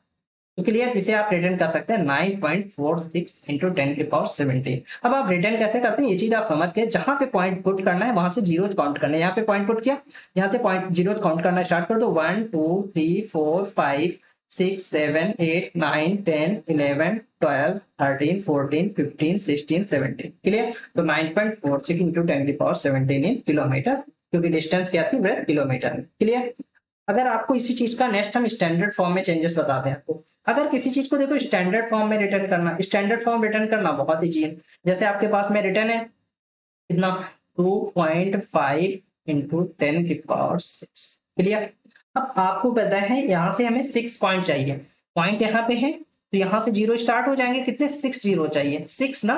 तो क्लियर। इसे आप रिटर्न कर सकते हैं 9.46 इंटू 10 की पावर 17। अब आप रिटर्न कैसे करते हैं ये चीज आप समझ के, जहां पे पॉइंट पुट करना है वहां से जीरोज काउंट करना है, यहाँ पे पॉइंट पुट किया, यहाँ से पॉइंट जीरोज काउंट करना स्टार्ट कर दो 1, 2, 3, 4, 5, 6, 7, 8, 9, 10, 11, 12, 13, 14, 15, 16, 17, क्लियर। तो 9.46 इंटू 10 की पावर 17 इन किलोमीटर क्योंकि डिस्टेंस क्या थी, वह किलोमीटर में। क्लियर। अगर आपको इसी चीज का नेक्स्ट हम स्टैंडर्ड फॉर्म में चेंजेस बताते हैं आपको। अगर किसी चीज को देखो स्टैंडर्ड फॉर्म में रिटर्न करना, स्टैंडर्ड फॉर्म रिटर्न करना बहुत ईजी है। जैसे आपके पास में रिटर्न है कितना, 2.5 इंटू 10⁶। क्लियर। अब आपको पता है यहाँ से हमें 6 पॉइंट चाहिए, पॉइंट यहाँ पे है तो यहाँ से 0 स्टार्ट हो जाएंगे, कितने 6 0 चाहिए, 6 ना,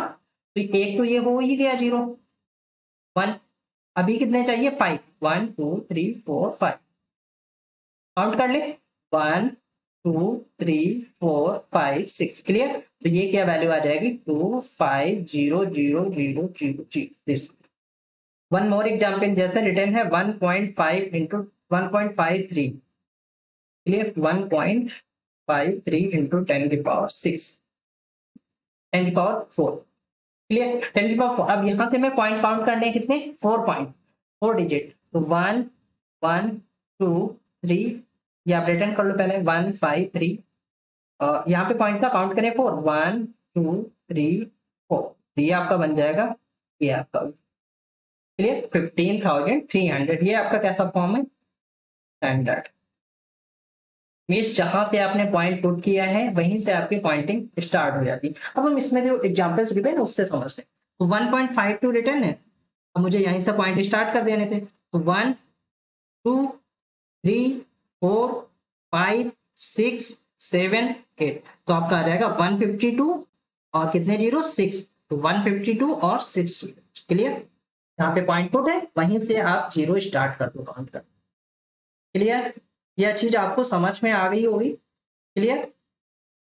तो एक तो ये हो ही गया 0, 1, अभी कितने चाहिए 5, 1 2 3 4 5, काउंट कर ले, 1 2 3 4 5 6। क्लियर। तो ये क्या वैल्यू आ जाएगी, 2 5 0 0 0 0 0 दिस। वन मोर एग्जाम्पल, जैसे रिटर्न है 1.5 इंटू 1.53। क्लियर। 1.53 इंटू 10⁶, 10⁴। क्लियर। 10⁴। अब यहां से मैं पॉइंट काउंट करने कितने, 4 पॉइंट, 4 डिजिट, तो 1 1 2 3, ये आप रिटर्न कर लो पहले, 1 5 3, यहाँ पे पॉइंट का काउंट करें 4, 1 2 3 4, ये आपका बन जाएगा, ये आपका क्लियर 15,300। ये आपका कैसा फॉर्म है, स्टैंडर्ड। मीन्स जहां से आपने पॉइंट पुट किया है वहीं से आपकी पॉइंटिंग स्टार्ट हो जाती है। अब हम इसमें जो एग्जांपल्स गिवे ना उससे समझते हैं। तो 1.52 रिटर्न है, अब मुझे यहीं से पॉइंट स्टार्ट कर देने थे, तो 1 2 3 4 5 6 7 8, तो आपका आ जाएगा 152 और कितने जीरो 6, तो 152 और 6 जीरो। क्लियर। यहाँ पे पॉइंट पुट है, वहीं से आप जीरो स्टार्ट कर दो काउंट कर। क्लियर। यह चीज आपको समझ में आ गई होगी। क्लियर।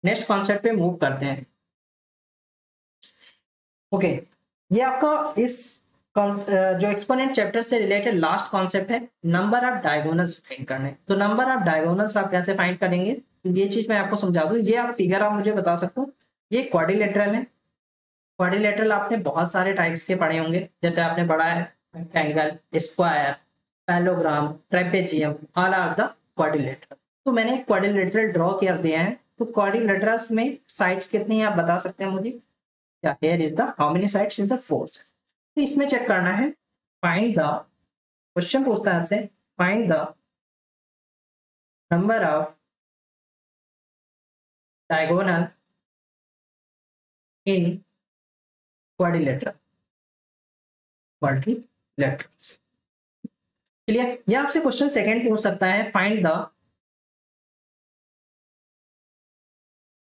नेक्स्ट कॉन्सेप्ट पे मूव करते हैं। ओके, ये आपका इस जो एक्सपोनेंट चैप्टर से रिलेटेड लास्ट कॉन्सेप्ट है, नंबर ऑफ डायगोनल्स फाइंड करने। तो नंबर ऑफ डायगोनल्स आप कैसे फाइंड करेंगे, ये चीज मैं आपको समझा दूं। ये आप फिगर आप मुझे बता सकते हो, ये क्वाड्रिलेटरल है। क्वाड्रिलेटरल आपने बहुत सारे टाइप्स के पढ़े होंगे, जैसे आपने पढ़ा है rectangle, square, parallelogram, trapezium, all are the quadrilateral. तो मैंने एक क्वाड्रिलेटरल ड्रॉ कर दिया है। तो क्वाड्रिलेटरल्स में साइड्स कितनी है आप बता सकते हैं मुझे, या here is the how many sides is the 4 side. तो इसमें चेक करना है, फाइंड द, क्वेश्चन पूछता है आपसे, find the number of diagonal in quadrilateral, quadrilaterals. Clear. ये आपसे क्वेश्चन सेकंड पूछ सकता है, find the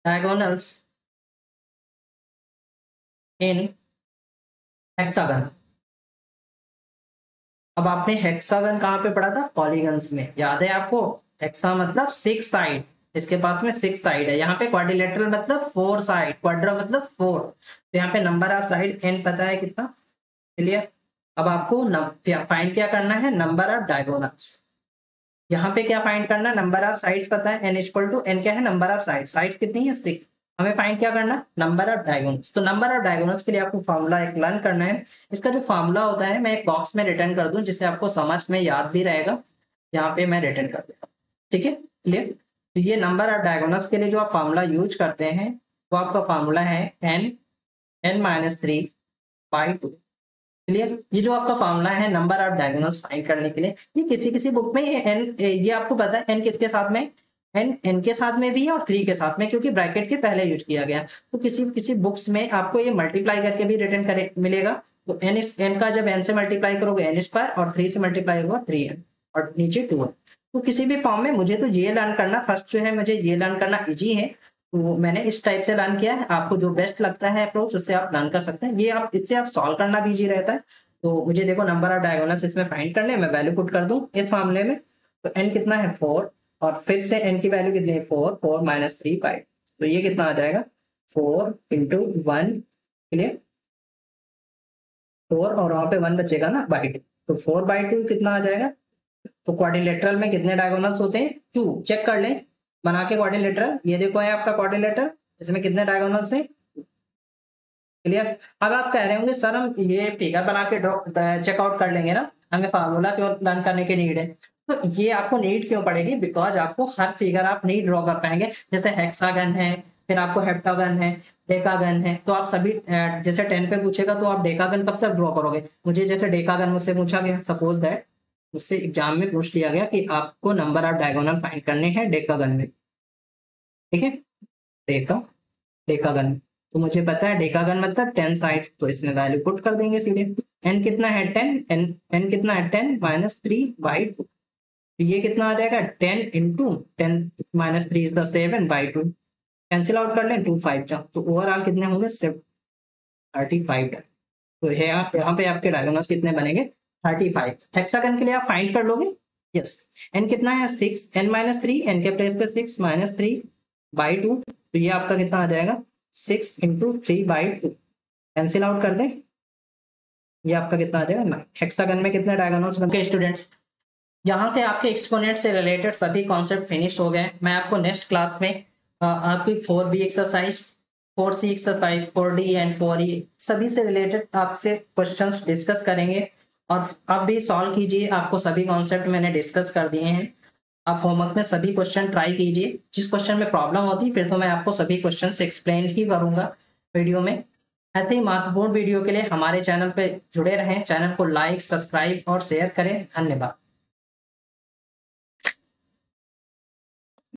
diagonals in hexagon. अब आपने हेक्सागन कहाँ पे पढ़ा था, पॉलीगन्स में, याद है आपको। हेक्सा मतलब 6 साइड, इसके पास में 6 साइड है। यहाँ पे क्वाड्रिलेटरल मतलब 4 साइड, क्वाड्रा मतलब 4, तो यहाँ पे नंबर ऑफ साइड n पता है कितना। क्लियर। अब आपको फाइंड क्या करना है, नंबर ऑफ डायगोनल्स। यहाँ पे क्या फाइंड करना, नंबर ऑफ साइड्स पता है, n इक्वल टू n क्या है, नंबर ऑफ साइड, साइड्स कितनी है 6। हमें फाइंड क्या करना, नंबर ऑफ डायगोनल्स। तो नंबर ऑफ डायगोनल्स के लिए आपको फॉर्मूला एक लर्न करना है। इसका जो फॉर्मूला होता है मैं एक बॉक्स में रिटर्न कर दूं, जिससे आपको समझ में याद भी रहेगा। यहाँ पे मैं रिटर्न कर देता हूँ, ठीक है। क्लियर। तो ये नंबर ऑफ डायगोनल्स के लिए जो आप फॉर्मूला यूज करते हैं वो आपका फॉर्मूला है n-3/2। क्लियर। ये जो आपका फॉर्मूला है नंबर ऑफ डायगोनल्स फाइंड करने के लिए, ये किसी किसी बुक में ये आपको पता है n किसके साथ में, n के साथ में भी है और 3 के साथ में, क्योंकि ब्रैकेट के पहले यूज किया गया। तो किसी किसी बुक्स में आपको ये मल्टीप्लाई करके भी रिटर्न करे मिलेगा। तो n का जब n से मल्टीप्लाई करोगे n² और 3 से मल्टीप्लाई होगा 3n और नीचे 2n। तो किसी भी फॉर्म में मुझे तो ये लर्न करना, फर्स्ट जो है मुझे ये लर्न करना ईजी है, तो मैंने इस टाइप से लर्न किया है। आपको जो बेस्ट लगता है अप्रोच उससे आप लर्न कर सकते हैं। ये आप इससे आप सॉल्व करना भी ईजी रहता है। तो मुझे देखो नंबर ऑफ डायगोनल्स इसमें फाइंड करने, मैं वैल्यू पुट कर दूं इस मामले में। तो n कितना है 4, और फिर से n की वैल्यू कितनी है 4, 4 - 3 5, तो ये कितना आ जाएगा 4 × 1। क्लियर। 4 और वहां पे 1 बचेगा ना बाई 2, तो 4/2 कितना आ जाएगा। तो क्वाड्रिलेटरल में कितने डायगोनल्स होते हैं 2, चेक कर लें बना के क्वाड्रिलेटरल। ये देखो है आपका क्वाड्रिलेटरल, इसमें कितने डायगोनल्स हैं। क्लियर। अब आप कह रहे होंगे सर हम ये फिगर बना के चेकआउट कर लेंगे ना, हमें फार्मूला क्यों लर्न करने की नीड है। तो ये आपको नीड क्यों पड़ेगी, बिकॉज आपको हर फिगर आप नहीं ड्रॉ कर पाएंगे। जैसे हेक्सागन है, फिर आपको हेप्टागन है, डेकागन है, तो आप सभी जैसे 10 पे पूछेगा तो आप डेकागन कब तक ड्रॉ करोगे। मुझे जैसे डेकागन मुझसे पूछा गया, सपोज दैट मुझसे एग्जाम में पूछ लिया गया कि आपको नंबर ऑफ डायगोनल फाइंड करने हैं डेकागन में, ठीक है। डेका डेकागन, तो मुझे पता है डेकागन मतलब 10 साइड्स, तो इसमें वैल्यू पुट कर देंगे सीधे। एन कितना है 10, एन कितना है 10 माइनस 3/2, तो ये कितना आ जाएगा 10 into 10 minus 3 is the 7/2, cancel out कर लें 2 5 जा, तो ओवरऑल कितने होंगे 35। तो यहाँ पे आपके डायगोनल्स कितने बनेंगे 35। हेक्सागन के लिए आप फाइंड कर लोगे, यस। एन कितना है 6, एन माइनस 3, एन के प्लेस पे 6 माइनस 3/2, तो ये आपका कितना आ जाएगा 6 इंटू 3/2, कैंसिल आउट कर दें, ये आपका कितना आ जाएगा 9। हेक्सागन में कितने डायगोनल्स बनते हैं स्टूडेंट्स। यहाँ से आपके एक्सपोनेंट से रिलेटेड सभी कॉन्सेप्ट फिनिश हो गए। मैं आपको नेक्स्ट क्लास में आपकी 4B exercise, 4C exercise, 4D and 4E सभी से रिलेटेड आपसे क्वेश्चंस डिस्कस करेंगे, और आप भी सॉल्व कीजिए। आपको सभी कॉन्सेप्ट मैंने डिस्कस कर दिए हैं, आप होमवर्क में सभी क्वेश्चन ट्राई कीजिए। जिस क्वेश्चन में प्रॉब्लम होती फिर तो मैं आपको सभी क्वेश्चन एक्सप्लेन ही करूंगा वीडियो में। ऐसे ही महत्वपूर्ण वीडियो के लिए हमारे चैनल पे जुड़े रहें, चैनल को लाइक, सब्सक्राइब और शेयर करें। धन्यवाद।